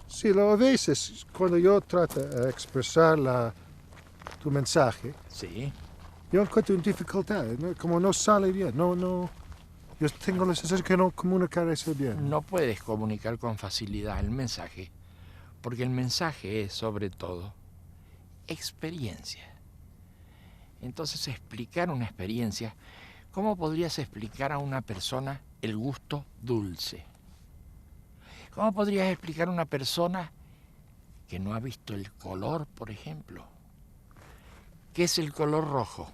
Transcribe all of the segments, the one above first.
Sí, a veces cuando yo trato de expresar tu mensaje, Sí. yo encuentro dificultades, ¿no? Como no sale bien, yo tengo la sensación que no comunicar eso bien. No puedes comunicar con facilidad el mensaje, porque el mensaje es, sobre todo, experiencia. Entonces, explicar una experiencia, ¿cómo podrías explicar a una persona el gusto dulce? ¿Cómo podrías explicar a una persona que no ha visto el color, por ejemplo? ¿Qué es el color rojo?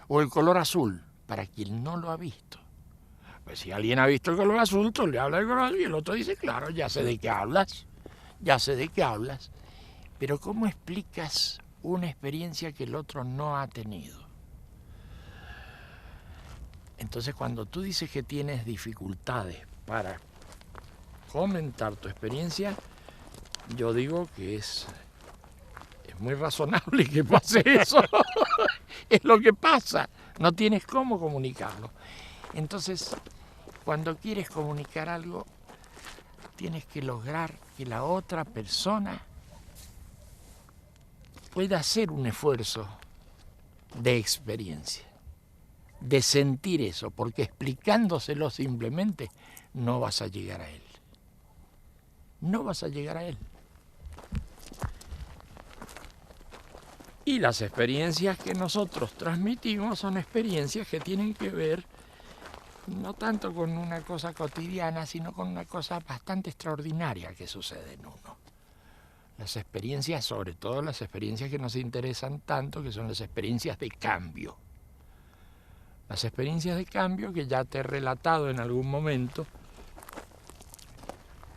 O el color azul, para quien no lo ha visto. Pues si alguien ha visto el color azul, tú le hablas del color azul y el otro dice, claro, ya sé de qué hablas, ya sé de qué hablas. Pero ¿cómo explicas una experiencia que el otro no ha tenido? Entonces, cuando tú dices que tienes dificultades para comentar tu experiencia, yo digo que es muy razonable que pase eso. Es lo que pasa, no tienes cómo comunicarlo. Entonces, cuando quieres comunicar algo, tienes que lograr que la otra persona pueda hacer un esfuerzo de experiencia, de sentir eso, porque explicándoselo simplemente no vas a llegar a él. No vas a llegar a él. Y las experiencias que nosotros transmitimos son experiencias que tienen que ver no tanto con una cosa cotidiana, sino con una cosa bastante extraordinaria que sucede en uno. Las experiencias, sobre todo las experiencias que nos interesan tanto, que son las experiencias de cambio. Las experiencias de cambio que ya te he relatado en algún momento,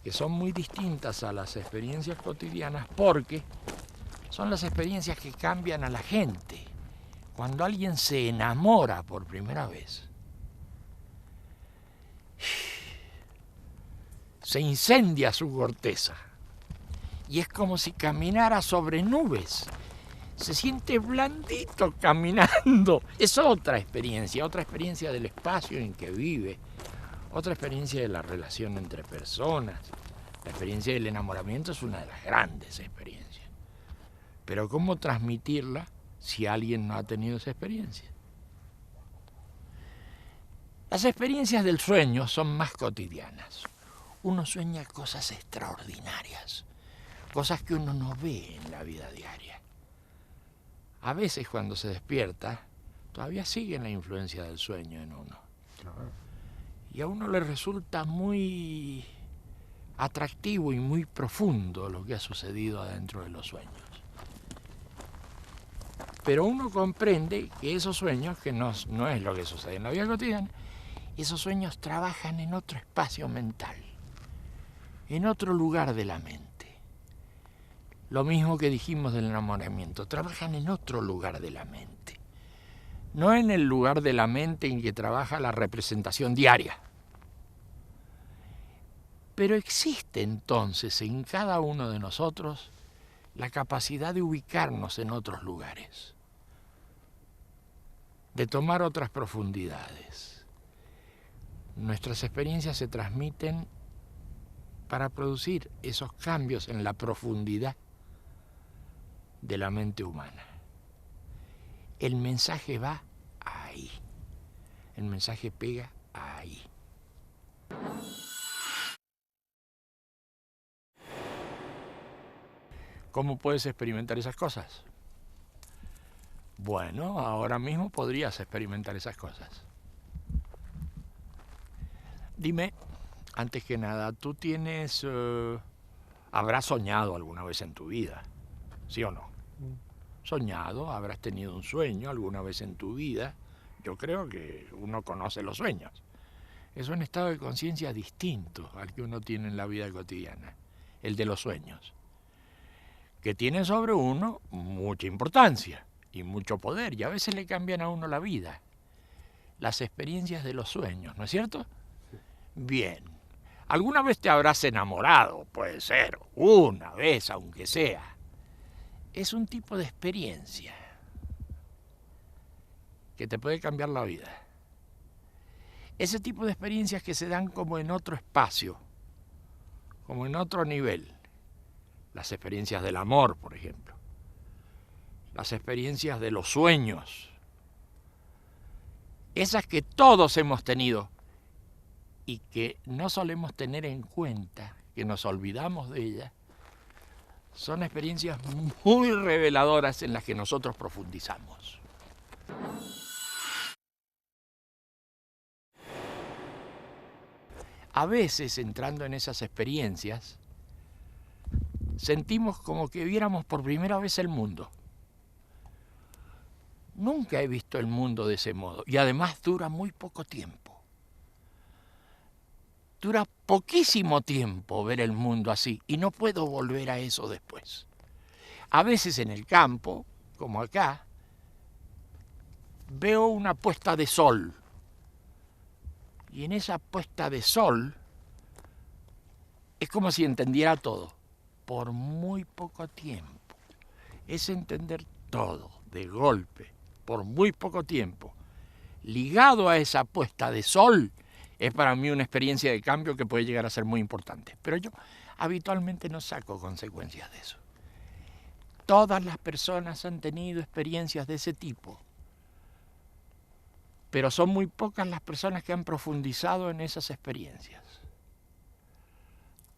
que son muy distintas a las experiencias cotidianas porque son las experiencias que cambian a la gente. Cuando alguien se enamora por primera vez, se incendia su corteza y es como si caminara sobre nubes. Se siente blandito caminando. Es otra experiencia del espacio en que vive, otra experiencia de la relación entre personas. La experiencia del enamoramiento es una de las grandes experiencias. Pero ¿cómo transmitirla si alguien no ha tenido esa experiencia? Las experiencias del sueño son más cotidianas. Uno sueña cosas extraordinarias, cosas que uno no ve en la vida diaria. a veces cuando se despierta, todavía sigue la influencia del sueño en uno. Claro. Y a uno le resulta muy atractivo y muy profundo lo que ha sucedido adentro de los sueños. Pero uno comprende que esos sueños, que no es lo que sucede en la vida cotidiana, esos sueños trabajan en otro espacio mental, en otro lugar de la mente. Lo mismo que dijimos del enamoramiento, trabajan en otro lugar de la mente. No en el lugar de la mente en que trabaja la representación diaria. Pero existe entonces en cada uno de nosotros la capacidad de ubicarnos en otros lugares, de tomar otras profundidades. Nuestras experiencias se transmiten para producir esos cambios en la profundidad de la mente humana. El mensaje va ahí. El mensaje pega ahí. ¿Cómo puedes experimentar esas cosas? Bueno, ahora mismo podrías experimentar esas cosas. Dime, antes que nada, ¿tú tienes... habrás soñado alguna vez en tu vida? ¿Sí o no? Soñado, habrás tenido un sueño alguna vez en tu vida. Yo creo que uno conoce los sueños. Es un estado de conciencia distinto al que uno tiene en la vida cotidiana, el de los sueños, que tiene sobre uno mucha importancia y mucho poder, y a veces le cambian a uno la vida. Las experiencias de los sueños, ¿no es cierto? Bien. ¿Alguna vez te habrás enamorado? Puede ser, una vez aunque sea. Es un tipo de experiencia que te puede cambiar la vida. Ese tipo de experiencias que se dan como en otro espacio, como en otro nivel. Las experiencias del amor, por ejemplo. Las experiencias de los sueños. Esas que todos hemos tenido y que no solemos tener en cuenta, que nos olvidamos de ellas, son experiencias muy reveladoras en las que nosotros profundizamos. A veces, entrando en esas experiencias, sentimos como que viéramos por primera vez el mundo. Nunca he visto el mundo de ese modo, y además dura muy poco tiempo. Dura poquísimo tiempo ver el mundo así, y no puedo volver a eso después. A veces en el campo, como acá, veo una puesta de sol. Y en esa puesta de sol es como si entendiera todo, por muy poco tiempo. Es entender todo, de golpe, por muy poco tiempo. Ligado a esa puesta de sol, es para mí una experiencia de cambio que puede llegar a ser muy importante. Pero yo habitualmente no saco consecuencias de eso. Todas las personas han tenido experiencias de ese tipo, pero son muy pocas las personas que han profundizado en esas experiencias.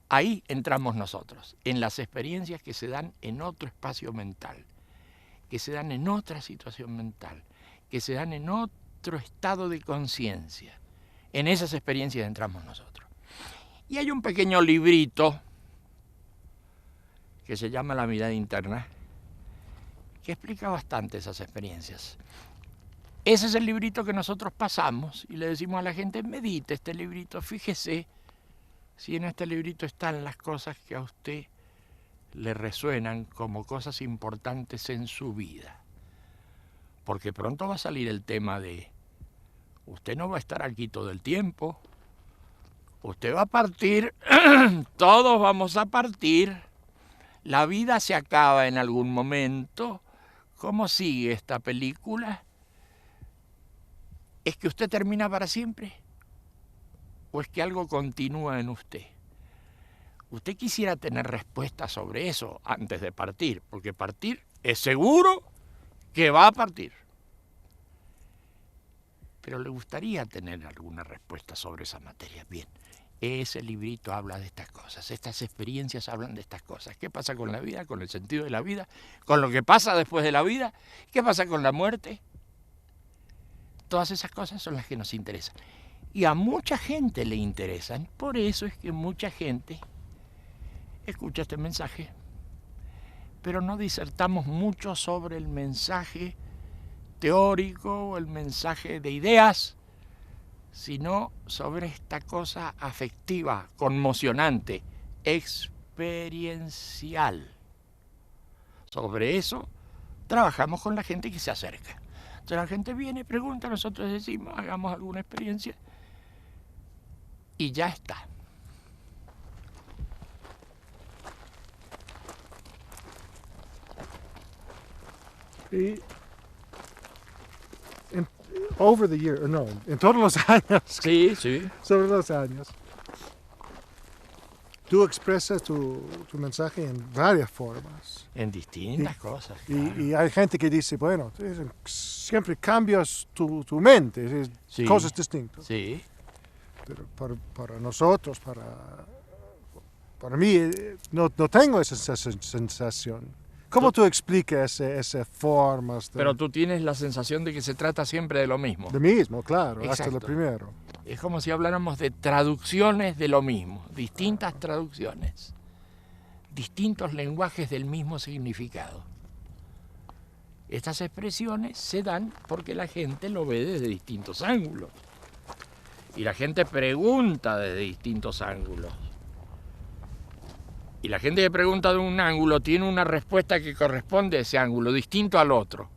Ahí entramos nosotros, en las experiencias que se dan en otro espacio mental, que se dan en otra situación mental, que se dan en otro estado de conciencia. En esas experiencias entramos nosotros. Y hay un pequeño librito que se llama La mirada interna, que explica bastante esas experiencias. Ese es el librito que nosotros pasamos y le decimos a la gente, medite este librito, fíjese si en este librito están las cosas que a usted le resuenan como cosas importantes en su vida. Porque pronto va a salir el tema de, usted no va a estar aquí todo el tiempo, usted va a partir, todos vamos a partir, la vida se acaba en algún momento. ¿Cómo sigue esta película? ¿Es que usted termina para siempre? ¿O es que algo continúa en usted? Usted quisiera tener respuestas sobre eso antes de partir, porque partir es seguro que va a partir. Pero le gustaría tener alguna respuesta sobre esa materia. Bien, ese librito habla de estas cosas, estas experiencias hablan de estas cosas. ¿Qué pasa con la vida, con el sentido de la vida, con lo que pasa después de la vida? ¿Qué pasa con la muerte? Todas esas cosas son las que nos interesan. Y a mucha gente le interesan, por eso es que mucha gente escucha este mensaje, pero no disertamos mucho sobre el mensaje teórico o el mensaje de ideas, sino sobre esta cosa afectiva, conmocionante, experiencial. Sobre eso trabajamos con la gente que se acerca. Entonces la gente viene, pregunta, nosotros decimos, hagamos alguna experiencia y ya está. Y over the year, no, en todos los años, Sí, sí. sobre los años, tú expresas tu mensaje en varias formas. En distintas cosas. Y, Claro. y hay gente que dice, bueno, siempre cambias tu mente, es Sí. cosas distintas. Sí. Pero para nosotros, para mí, no tengo esa sensación. ¿Cómo tú explicas esas formas? Pero tú tienes la sensación de que se trata siempre de lo mismo. De mismo, claro, hasta Exacto. lo primero. Es como si habláramos de traducciones de lo mismo, distintas traducciones, distintos lenguajes del mismo significado. Estas expresiones se dan porque la gente lo ve desde distintos ángulos. Y la gente pregunta desde distintos ángulos. Y la gente que pregunta de un ángulo tiene una respuesta que corresponde a ese ángulo, distinto al otro.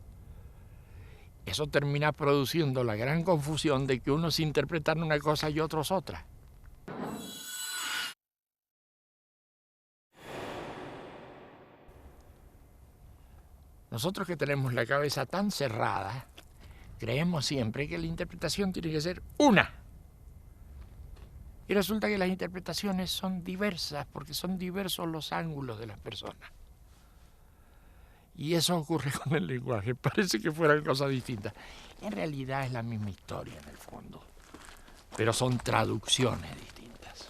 Eso termina produciendo la gran confusión de que unos interpretan una cosa y otros otra. Nosotros que tenemos la cabeza tan cerrada, creemos siempre que la interpretación tiene que ser una. Y resulta que las interpretaciones son diversas, porque son diversos los ángulos de las personas. Y eso ocurre con el lenguaje, parece que fueran cosas distintas. En realidad es la misma historia en el fondo, pero son traducciones distintas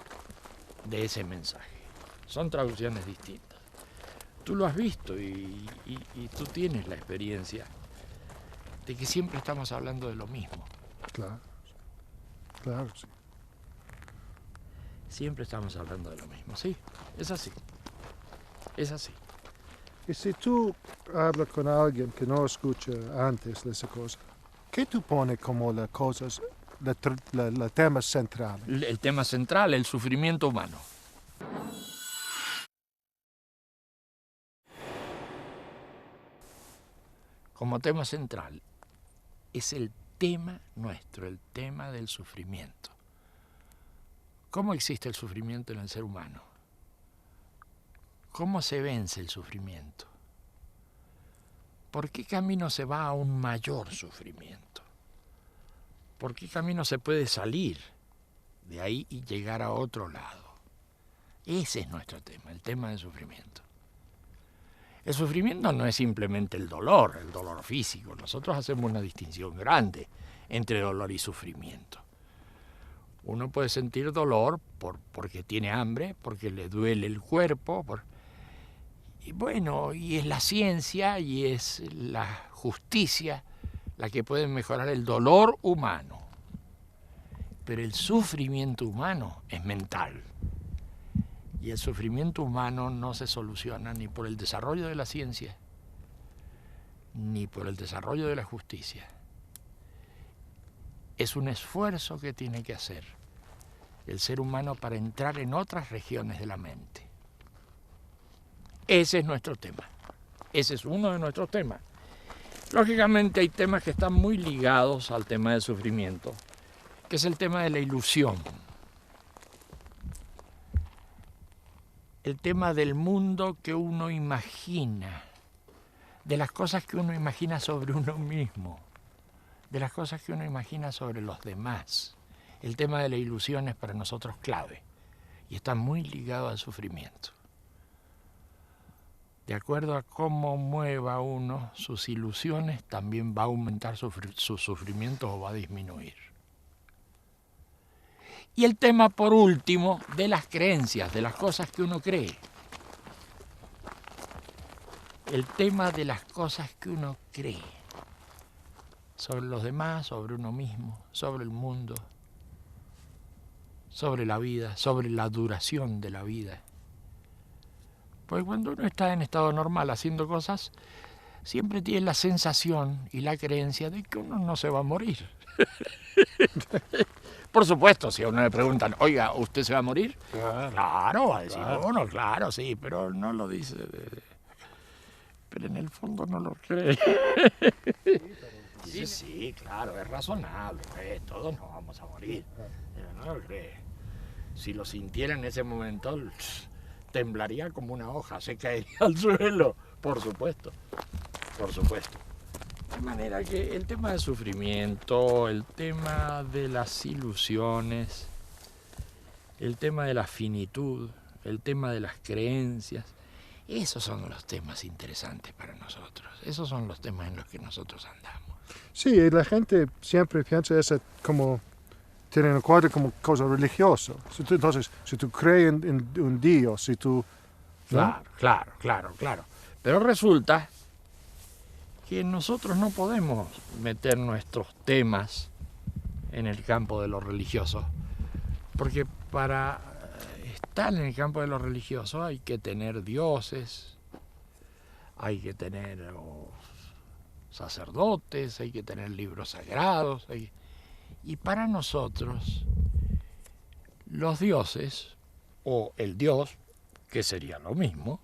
de ese mensaje. Son traducciones distintas. Tú lo has visto y tú tienes la experiencia de que siempre estamos hablando de lo mismo. Claro, claro, sí. Siempre estamos hablando de lo mismo, sí, es así. Es así. Y si tú hablas con alguien que no escucha antes de esa cosa, ¿qué tú pones como las cosas, los temas centrales? El tema central, el sufrimiento humano. Como tema central es el tema nuestro, el tema del sufrimiento. ¿Cómo existe el sufrimiento en el ser humano? ¿Cómo se vence el sufrimiento? ¿Por qué camino se va a un mayor sufrimiento? ¿Por qué camino se puede salir de ahí y llegar a otro lado? Ese es nuestro tema, el tema del sufrimiento. El sufrimiento no es simplemente el dolor físico. Nosotros hacemos una distinción grande entre dolor y sufrimiento. Uno puede sentir dolor porque tiene hambre, porque le duele el cuerpo. Y bueno, y es la ciencia y es la justicia la que puede mejorar el dolor humano. Pero el sufrimiento humano es mental. Y el sufrimiento humano no se soluciona ni por el desarrollo de la ciencia, ni por el desarrollo de la justicia. Es un esfuerzo que tiene que hacer el ser humano para entrar en otras regiones de la mente. Ese es nuestro tema. Ese es uno de nuestros temas. Lógicamente hay temas que están muy ligados al tema del sufrimiento, que es el tema de la ilusión. El tema del mundo que uno imagina, de las cosas que uno imagina sobre uno mismo, de las cosas que uno imagina sobre los demás. El tema de la ilusión es para nosotros clave y está muy ligado al sufrimiento. De acuerdo a cómo mueva uno sus ilusiones, también va a aumentar su sufrimiento o va a disminuir. Y el tema, por último, de las creencias, de las cosas que uno cree. El tema de las cosas que uno cree. Sobre los demás, sobre uno mismo, sobre el mundo, sobre la vida, sobre la duración de la vida. Porque cuando uno está en estado normal haciendo cosas, siempre tiene la sensación y la creencia de que uno no se va a morir. Por supuesto, si a uno le preguntan, oiga, ¿usted se va a morir? Claro, va a decir uno, claro, sí, pero no lo dice. Pero en el fondo no lo cree. Sí, claro, es razonable, todos nos vamos a morir, pero no lo cree. Si lo sintiera en ese momento, temblaría como una hoja, se caería al suelo, por supuesto, por supuesto. De manera que el tema del sufrimiento, el tema de las ilusiones, el tema de la finitud, el tema de las creencias, esos son los temas interesantes para nosotros, esos son los temas en los que nosotros andamos. Sí, y la gente siempre piensa eso como, tiene en cuenta como cosa religiosa. Entonces, si tú crees en un Dios, si tú... ¿no? Claro. Pero resulta que nosotros no podemos meter nuestros temas en el campo de lo religioso, porque para estar en el campo de lo religioso hay que tener dioses, hay que tener sacerdotes, hay que tener libros sagrados, y para nosotros los dioses, o el Dios, que sería lo mismo,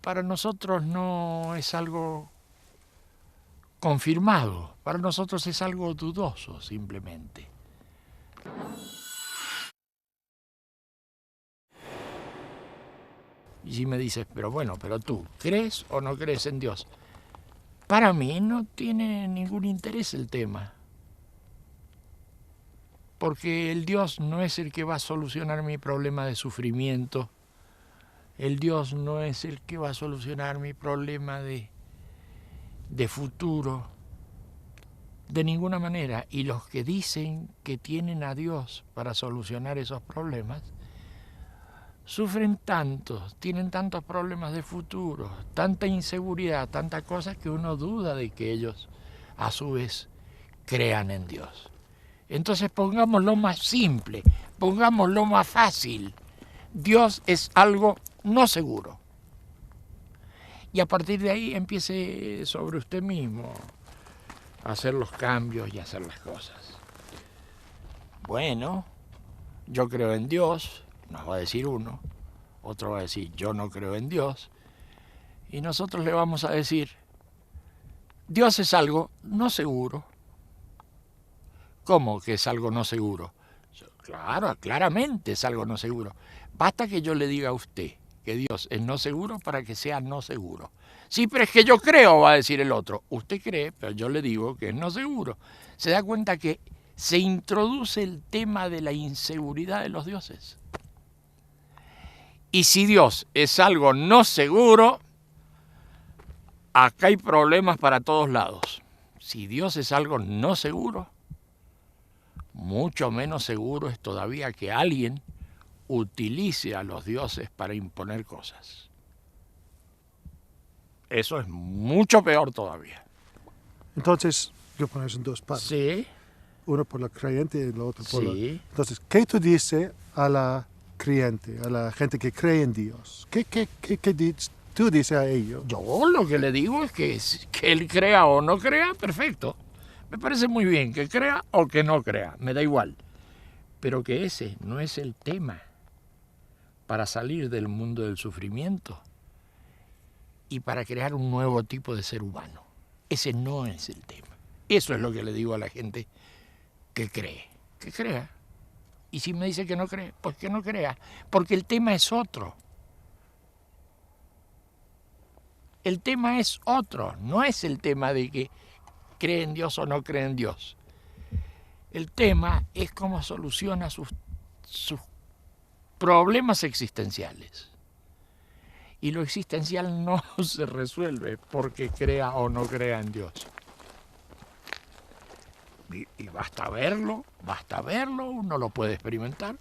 para nosotros no es algo confirmado, para nosotros es algo dudoso simplemente. Y si me dices, pero tú, ¿crees o no crees en Dios? Para mí no tiene ningún interés el tema. Porque el Dios no es el que va a solucionar mi problema de sufrimiento. El Dios no es el que va a solucionar mi problema de futuro. De ninguna manera. Y los que dicen que tienen a Dios para solucionar esos problemas, sufren tanto, tienen tantos problemas de futuro, tanta inseguridad, tantas cosas que uno duda de que ellos, a su vez, crean en Dios. Entonces pongámoslo más simple, pongámoslo más fácil. Dios es algo no seguro. Y a partir de ahí empiece sobre usted mismo a hacer los cambios y a hacer las cosas. Bueno, yo creo en Dios, nos va a decir uno, otro va a decir yo no creo en Dios, y nosotros le vamos a decir Dios es algo no seguro. ¿Cómo que es algo no seguro? Claro, claramente es algo no seguro. Basta que yo le diga a usted que Dios es no seguro para que sea no seguro. Sí, pero es que yo creo, va a decir el otro. Usted cree, pero yo le digo que es no seguro. Se da cuenta que se introduce el tema de la inseguridad de los dioses. Y si Dios es algo no seguro, acá hay problemas para todos lados. Si Dios es algo no seguro, mucho menos seguro es todavía que alguien utilice a los dioses para imponer cosas. Eso es mucho peor todavía. Entonces, yo pongo eso en dos partes. Sí. Uno por la creyente y el otro por Sí. la... Entonces, ¿qué tú dices a la creyente, a la gente que cree en Dios? ¿Qué tú dices a ellos? Yo lo que le digo es que él crea o no crea, perfecto. Me parece muy bien que crea o que no crea, me da igual. Pero que ese no es el tema para salir del mundo del sufrimiento y para crear un nuevo tipo de ser humano. Ese no es el tema. Eso es lo que le digo a la gente que cree. Que crea. Y si me dice que no cree, pues que no crea. Porque el tema es otro. El tema es otro. No es el tema de que cree en Dios o no cree en Dios. El tema es cómo soluciona sus problemas existenciales. Y lo existencial no se resuelve porque crea o no crea en Dios. Y basta verlo, uno lo puede experimentar.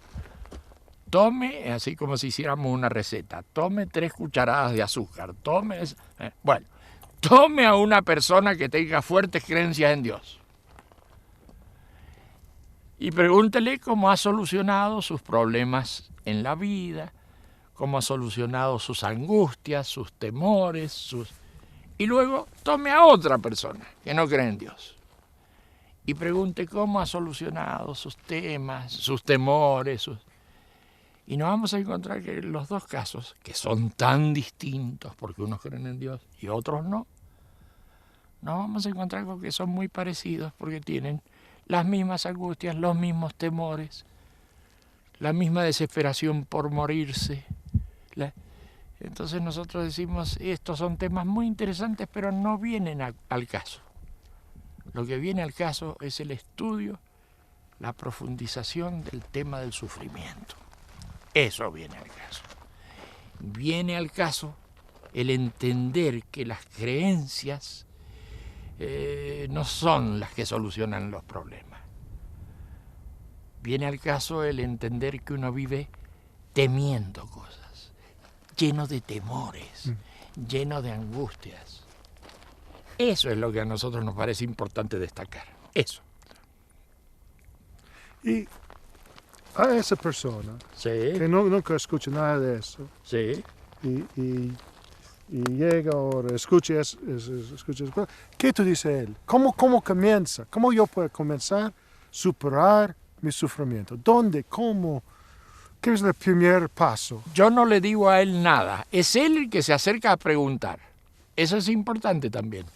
Tome, así como si hiciéramos una receta, tome 3 cucharadas de azúcar, tome a una persona que tenga fuertes creencias en Dios y pregúntele cómo ha solucionado sus problemas en la vida, cómo ha solucionado sus angustias, sus temores, y luego tome a otra persona que no cree en Dios y pregunte cómo ha solucionado sus temas, sus temores, y nos vamos a encontrar que los dos casos, que son tan distintos porque unos creen en Dios y otros no, nos vamos a encontrar con que son muy parecidos porque tienen las mismas angustias, los mismos temores, la misma desesperación por morirse. Entonces nosotros decimos, estos son temas muy interesantes, pero no vienen al caso. Lo que viene al caso es el estudio, la profundización del tema del sufrimiento. Eso viene al caso. Viene al caso el entender que las creencias no son las que solucionan los problemas. Viene al caso el entender que uno vive temiendo cosas, lleno de temores, lleno de angustias. Eso es lo que a nosotros nos parece importante destacar. Eso. Y a esa persona Sí. que nunca escucha nada de eso Sí. y llega ahora, escucha, ¿qué tú dices a él? ¿Cómo comienza? ¿Cómo yo puedo comenzar a superar mi sufrimiento? ¿Dónde? ¿Cómo? ¿Qué es el primer paso? Yo no le digo a él nada. Es él el que se acerca a preguntar. Eso es importante también.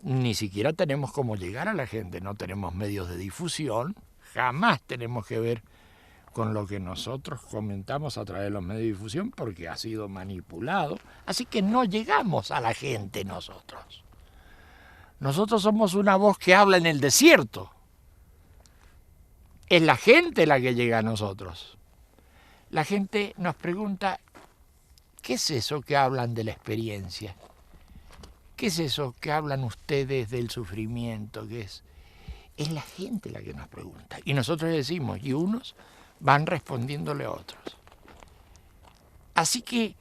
Ni siquiera tenemos cómo llegar a la gente, no tenemos medios de difusión, jamás tenemos que ver con lo que nosotros comentamos a través de los medios de difusión porque ha sido manipulado, así que no llegamos a la gente nosotros. Nosotros somos una voz que habla en el desierto. Es la gente la que llega a nosotros. La gente nos pregunta, ¿qué es eso que hablan de la experiencia? ¿Qué es eso que hablan ustedes del sufrimiento? ¿Qué es? Es la gente la que nos pregunta. Y nosotros decimos, y unos van respondiéndole a otros. Así que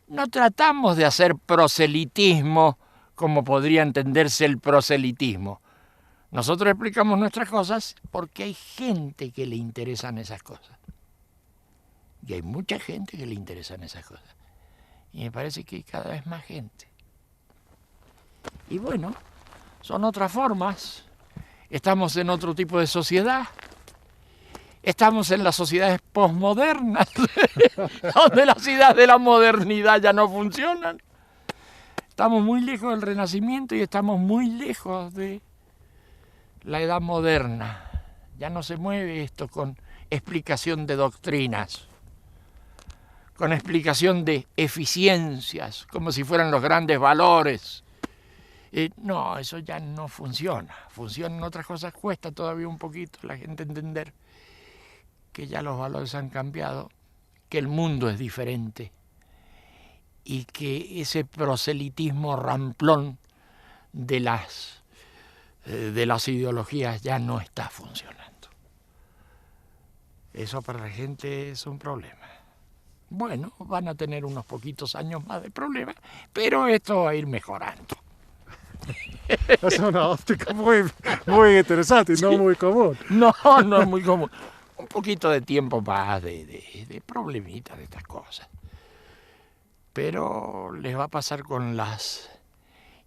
no tratamos de hacer proselitismo como podría entenderse el proselitismo. Nosotros explicamos nuestras cosas porque hay gente que le interesan esas cosas. Y hay mucha gente que le interesan esas cosas. Y me parece que hay cada vez más gente. Y bueno, son otras formas. Estamos en otro tipo de sociedad. Estamos en las sociedades posmodernas, donde las ideas de la modernidad ya no funcionan. Estamos muy lejos del Renacimiento y estamos muy lejos de la edad moderna. Ya no se mueve esto con explicación de doctrinas, con explicación de eficiencias, como si fueran los grandes valores. No, eso ya no funciona. Funcionan otras cosas, cuesta todavía un poquito la gente entender que ya los valores han cambiado, que el mundo es diferente y que ese proselitismo ramplón de las ideologías ya no está funcionando. Eso para la gente es un problema. Bueno, van a tener unos poquitos años más de problema, pero esto va a ir mejorando. Es una óptica muy interesante y no muy común. No es muy común. Un poquito de tiempo más de problemitas de estas cosas. Pero les va a pasar con las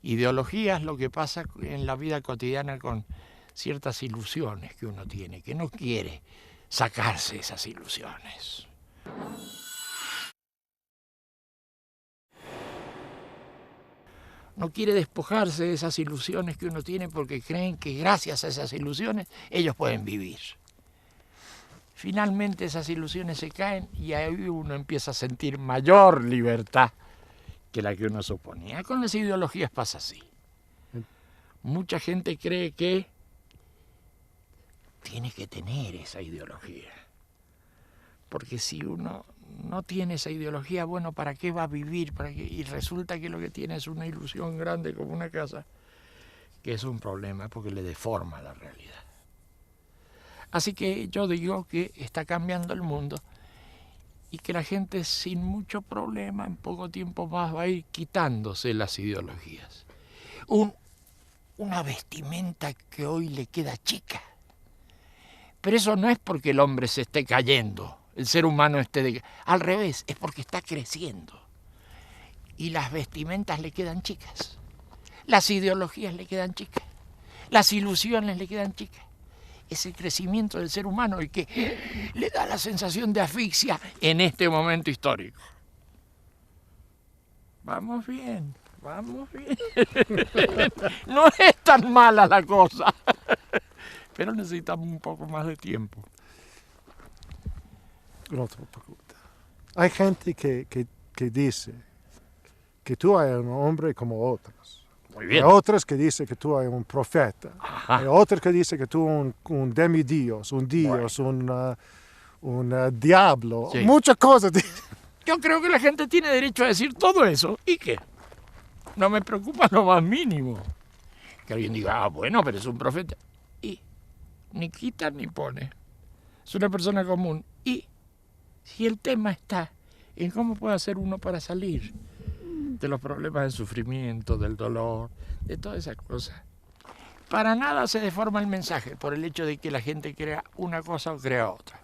ideologías lo que pasa en la vida cotidiana con ciertas ilusiones que uno tiene, que no quiere sacarse esas ilusiones. No quiere despojarse de esas ilusiones que uno tiene porque creen que gracias a esas ilusiones ellos pueden vivir. Finalmente esas ilusiones se caen y ahí uno empieza a sentir mayor libertad que la que uno suponía. Con las ideologías pasa así. Mucha gente cree que tiene que tener esa ideología. Porque si uno no tiene esa ideología, bueno, ¿para qué va a vivir? ¿Para qué? Y resulta que lo que tiene es una ilusión grande como una casa, que es un problema porque le deforma la realidad. Así que yo digo que está cambiando el mundo y que la gente sin mucho problema en poco tiempo más va a ir quitándose las ideologías. Una vestimenta que hoy le queda chica. Pero eso no es porque el hombre se esté cayendo, el ser humano esté... Al revés, es porque está creciendo. Y las vestimentas le quedan chicas. Las ideologías le quedan chicas. Las ilusiones le quedan chicas. Es el crecimiento del ser humano el que le da la sensación de asfixia en este momento histórico. Vamos bien, vamos bien. No es tan mala la cosa, pero necesitamos un poco más de tiempo. Otra pregunta. Hay gente que dice que tú eres un hombre como otros. Muy bien. Hay otros que dicen que tú eres un profeta. Ajá. Hay otros que dicen que tú eres un demidios, un dios, Bueno. un diablo. Sí. Muchas cosas. Yo creo que la gente tiene derecho a decir todo eso. ¿Y qué? No me preocupa lo más mínimo. Que alguien diga, bueno, pero es un profeta. Y ni quita ni pone. Es una persona común. Y si el tema está en cómo puede hacer uno para salir de los problemas del sufrimiento, del dolor, de todas esas cosas. Para nada se deforma el mensaje por el hecho de que la gente crea una cosa o crea otra.